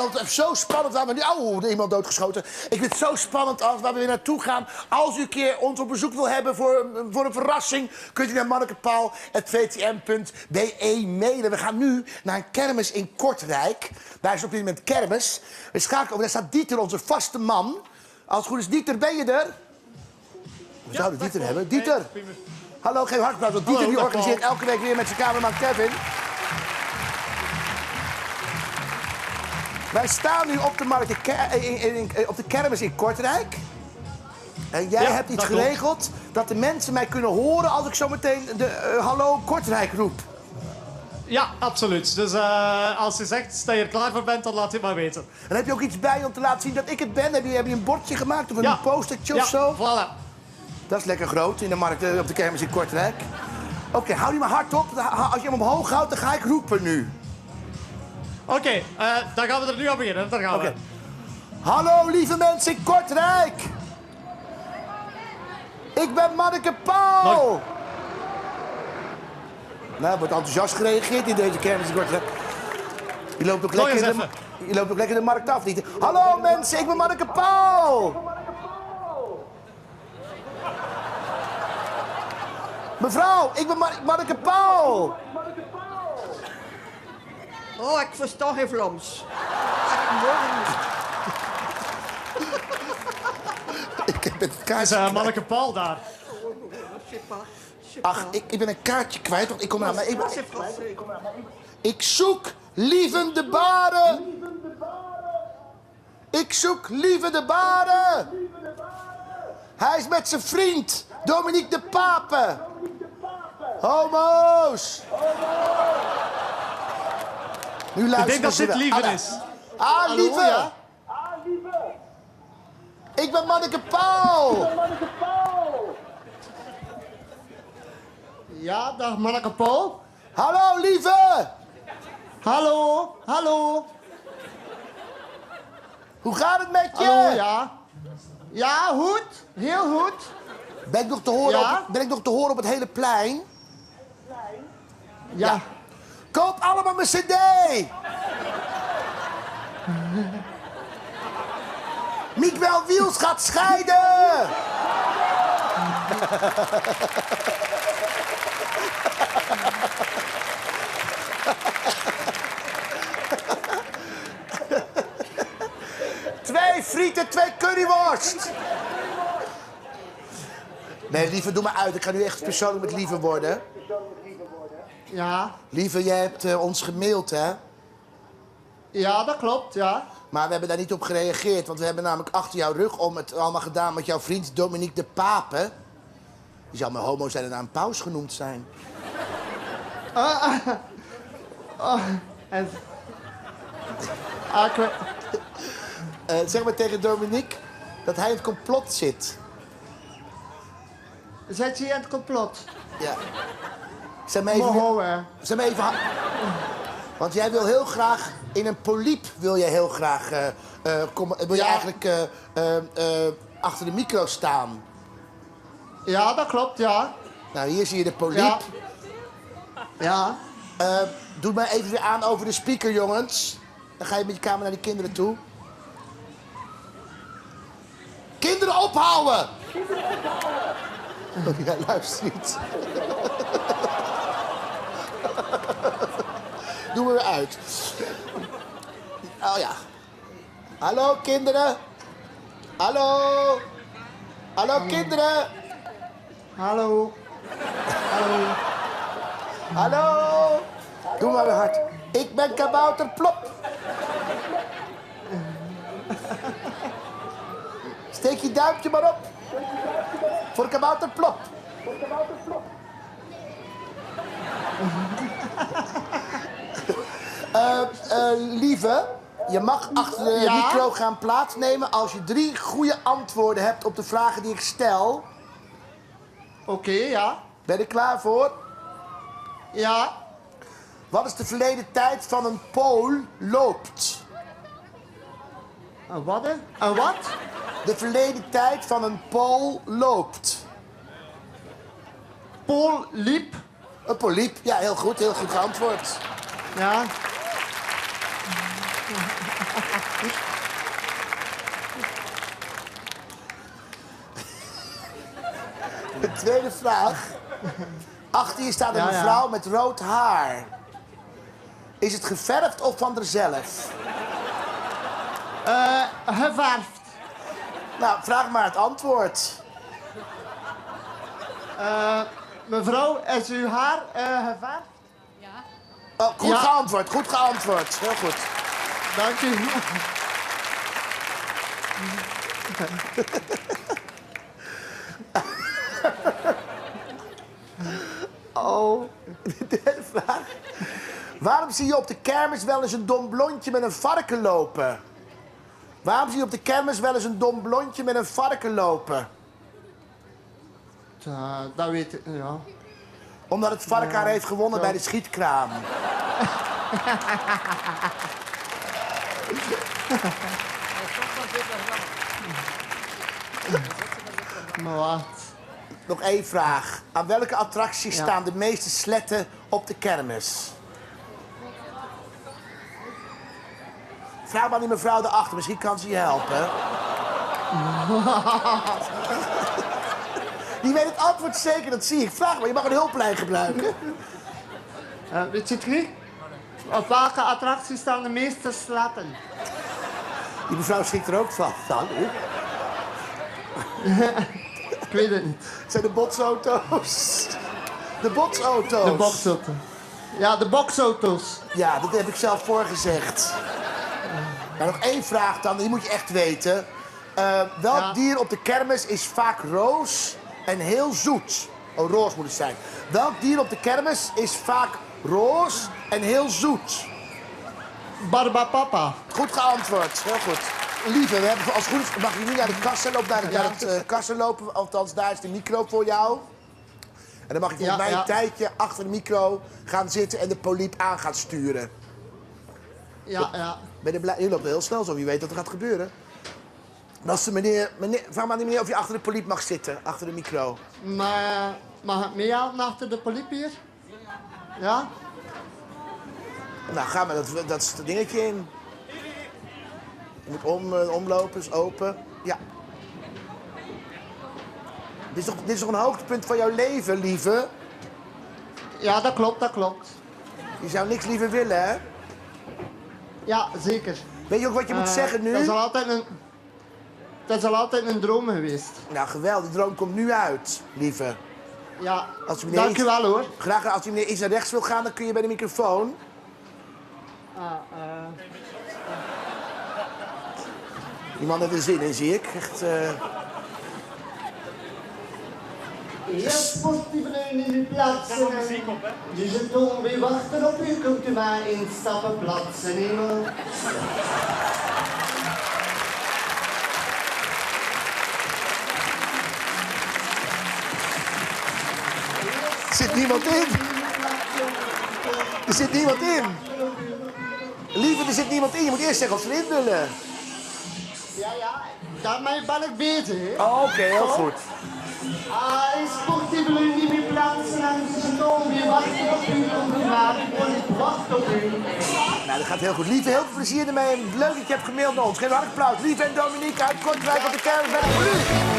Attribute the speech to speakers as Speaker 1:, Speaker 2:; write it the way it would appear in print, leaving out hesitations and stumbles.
Speaker 1: altijd zo spannend waar we nu... Oh, er iemand doodgeschoten. Ik vind het zo spannend als waar we weer naartoe gaan. Als u een keer ons op bezoek wil hebben voor een verrassing... kunt u naar mannekepaal@vtm.be mailen. We gaan nu naar een kermis in Kortrijk. Daar is op dit moment kermis. We schakelen over. Daar staat Dieter, onze vaste man. Als het goed is, Dieter, ben je er? We zouden Dieter hebben. Dieter! Hallo, geef hartapplaus. Want Dieter die organiseert elke week weer met zijn cameraman Kevin. Wij staan nu op de markt op de kermis in Kortrijk. En jij hebt iets geregeld dat de mensen mij kunnen horen als ik zo meteen de Hallo Kortrijk roep.
Speaker 2: Ja, absoluut. Dus als je zegt dat je er klaar voor bent, dan laat je het maar weten.
Speaker 1: En heb je ook iets bij om te laten zien dat ik het ben? Heb je een bordje gemaakt of een postertje of zo?
Speaker 2: Voilà.
Speaker 1: Dat is lekker groot in de markt op de kermis in Kortrijk. Oké, hou die maar hard op. Als je hem omhoog houdt, dan ga ik roepen nu.
Speaker 2: Oké, dan gaan we er nu aan beginnen. Daar gaan we.
Speaker 1: Hallo lieve mensen in Kortrijk. Ik ben Manneke Paul. Nou, er wordt enthousiast gereageerd in deze kermis in Kortrijk. Je loopt ook lekker de markt af, niet? Hallo mensen, ik ben Manneke Paul. Mevrouw, ik ben Manneke Paul.
Speaker 3: Oh, ik versta geen Vlaams.
Speaker 1: Ik heb het
Speaker 2: Is
Speaker 1: kaartje
Speaker 2: Manneke Paul daar?
Speaker 1: Ach, ik ben een kaartje kwijt, want ik kom naar mij. Ik zoek Lieven de Baren. Ik zoek Lieven de Baren. Hij is met zijn vriend, Dominique de Pape. Homo's. Nu luisteren
Speaker 2: Ik denk dat dit Lieven is.
Speaker 1: Ah, Lieve.
Speaker 2: Ja?
Speaker 1: Ik ben Manneke Paul.
Speaker 2: Ja, dag Manneke Paul.
Speaker 1: Hallo, Lieve.
Speaker 2: Hallo, hallo.
Speaker 1: Hoe gaat het met je?
Speaker 2: Hallo, ja. Ja, goed. Heel goed.
Speaker 1: Ben ik nog te horen,
Speaker 2: Ja?
Speaker 1: ben ik nog te horen op het hele plein?
Speaker 2: Ja.
Speaker 1: Koop allemaal mijn cd! Miguel Wiels gaat scheiden! Twee frieten, 2 curryworst! Nee, Lieve, doe maar uit. Ik ga nu echt persoonlijk met Lieve worden.
Speaker 2: Ja.
Speaker 1: Lieve, jij hebt ons gemaild, hè?
Speaker 2: Ja, dat klopt, ja.
Speaker 1: Maar we hebben daar niet op gereageerd. Want we hebben namelijk achter jouw rug om het allemaal gedaan met jouw vriend Dominique de Pape. Die zou maar homo zijn en naar een paus genoemd zijn.
Speaker 2: En...
Speaker 1: Zeg maar tegen Dominique dat hij in het complot zit.
Speaker 2: Zet je in het complot?
Speaker 1: Ja. Zeg maar even...
Speaker 2: Moho,
Speaker 1: Zeg maar even... Want jij wil heel graag... In een polyp wil je heel graag... wil je eigenlijk achter de micro staan.
Speaker 2: Ja, dat klopt, ja.
Speaker 1: Nou, hier zie je de polyp.
Speaker 2: Ja.
Speaker 1: Doe maar even weer aan over de speaker, jongens. Dan ga je met je camera naar die kinderen toe. Kinderen ophouden! Oh, jij luistert niet. Doe me weer uit. Oh ja. Hallo, kinderen. Hallo. Hallo, kinderen.
Speaker 2: Hallo. Hallo.
Speaker 1: Hallo. Doe maar weer hard. Ik ben Kabouter Plop. Steek je duimpje maar op. Voor Kabouter Plop. Lieve, je mag achter de micro gaan plaatsnemen als je 3 goede antwoorden hebt op de vragen die ik stel.
Speaker 2: Oké, ja.
Speaker 1: Ben je er klaar voor?
Speaker 2: Ja.
Speaker 1: Wat is de verleden tijd van een Pool loopt?
Speaker 2: Een wat? Een wat?
Speaker 1: De verleden tijd van een Pool loopt.
Speaker 2: Pool liep.
Speaker 1: Een polyp. Ja, heel goed geantwoord.
Speaker 2: Ja.
Speaker 1: De tweede vraag. Achter je staat een
Speaker 4: Ja, ja.
Speaker 1: mevrouw met rood haar. Is het geverfd of van haarzelf?
Speaker 4: Geverfd.
Speaker 1: Nou, vraag maar het antwoord.
Speaker 4: Mevrouw, is uw haar geverfd?
Speaker 1: Oh, goed
Speaker 4: Ja.
Speaker 1: geantwoord, goed geantwoord. Heel goed.
Speaker 4: Dank u.
Speaker 1: Oh, de derde vraag. Waarom zie je op de kermis wel eens een dom blondje met een varken lopen? Waarom zie je op de kermis wel eens een dom blondje met een varken lopen?
Speaker 4: Dat weet ik, ja.
Speaker 1: Omdat het varken haar heeft gewonnen bij de schietkraam.
Speaker 4: Maar wat?
Speaker 1: Nog één vraag. Aan welke attracties
Speaker 4: Ja.
Speaker 1: staan de meeste sletten op de kermis? Vraag maar aan die mevrouw daarachter, misschien kan ze je helpen. Die weet het antwoord zeker, dat zie ik. Vraag maar, je mag een hulplijn gebruiken.
Speaker 4: Weet je het niet? Op welke attracties staan de meeste sletten?
Speaker 1: Die mevrouw schrikt er ook van. Dan,
Speaker 4: Ik weet het niet.
Speaker 1: het zijn de botsauto's. De botsauto's.
Speaker 4: De boksauto. Ja, de boksauto's.
Speaker 1: Ja, dat heb ik zelf voorgezegd. Nou, nog één vraag dan, die moet je echt weten. Welk
Speaker 4: Ja.
Speaker 1: dier op de kermis is vaak roos en heel zoet? Oh, roos moet het zijn. Welk dier op de kermis is vaak roos en heel zoet?
Speaker 4: Barbapapa.
Speaker 1: Goed geantwoord, heel goed. Lieve, we hebben als het goed is, mag je nu naar de kassa lopen, naar het kassa lopen. Althans, daar is de micro voor jou. En dan mag je volgens mij een tijdje achter de micro gaan zitten en de poliep aan gaan sturen.
Speaker 4: Ja, ja.
Speaker 1: Ben je blij? Je loopt heel snel zo, wie weet wat er gaat gebeuren. En als de meneer, vraag maar aan die meneer of je achter de poliep mag zitten, achter de micro.
Speaker 4: Maar mag ik meehelpen achter de poliep hier? Ja?
Speaker 1: Nou, ga maar dat dingetje in. Je moet omlopen, is open. Ja. Dit is toch een hoogtepunt van jouw leven, lieve?
Speaker 4: Ja, dat klopt, dat klopt.
Speaker 1: Je zou niks liever willen, hè?
Speaker 4: Ja, zeker.
Speaker 1: Weet je ook wat je moet zeggen nu?
Speaker 4: Dat is al altijd een droom geweest.
Speaker 1: Nou, geweldig. Die droom komt nu uit, lieve.
Speaker 4: Ja,
Speaker 1: Als je meneer
Speaker 4: dank u wel hoor.
Speaker 1: Graag, als je meneer iets naar rechts wil gaan, dan kun je bij de microfoon. Die man heeft er zin in, zie ik. Echt,
Speaker 4: Ja, sportieve in uw plaatsen. Dus het toon weer wachten op u, kunt u maar instappen, plaatsen nemen.
Speaker 1: Er zit niemand in. Er zit niemand in. Lieve, er zit niemand in. Je moet eerst zeggen of ze erin willen.
Speaker 4: Ja, ja, daarmee ben ik bezig. Hè.
Speaker 1: Oh, oké, heel goed.
Speaker 4: Sportieve in uw plaatsen en dus het toon weer wachten op u, kunt u maar wachten op u.
Speaker 1: Nou, dat gaat heel goed. Lieve, heel veel plezier ermee. Leuk dat je hebt gemaild naar ons. Geef een hard applaus. Lieve en Dominique uit Kortrijk op de kermis bij de politie.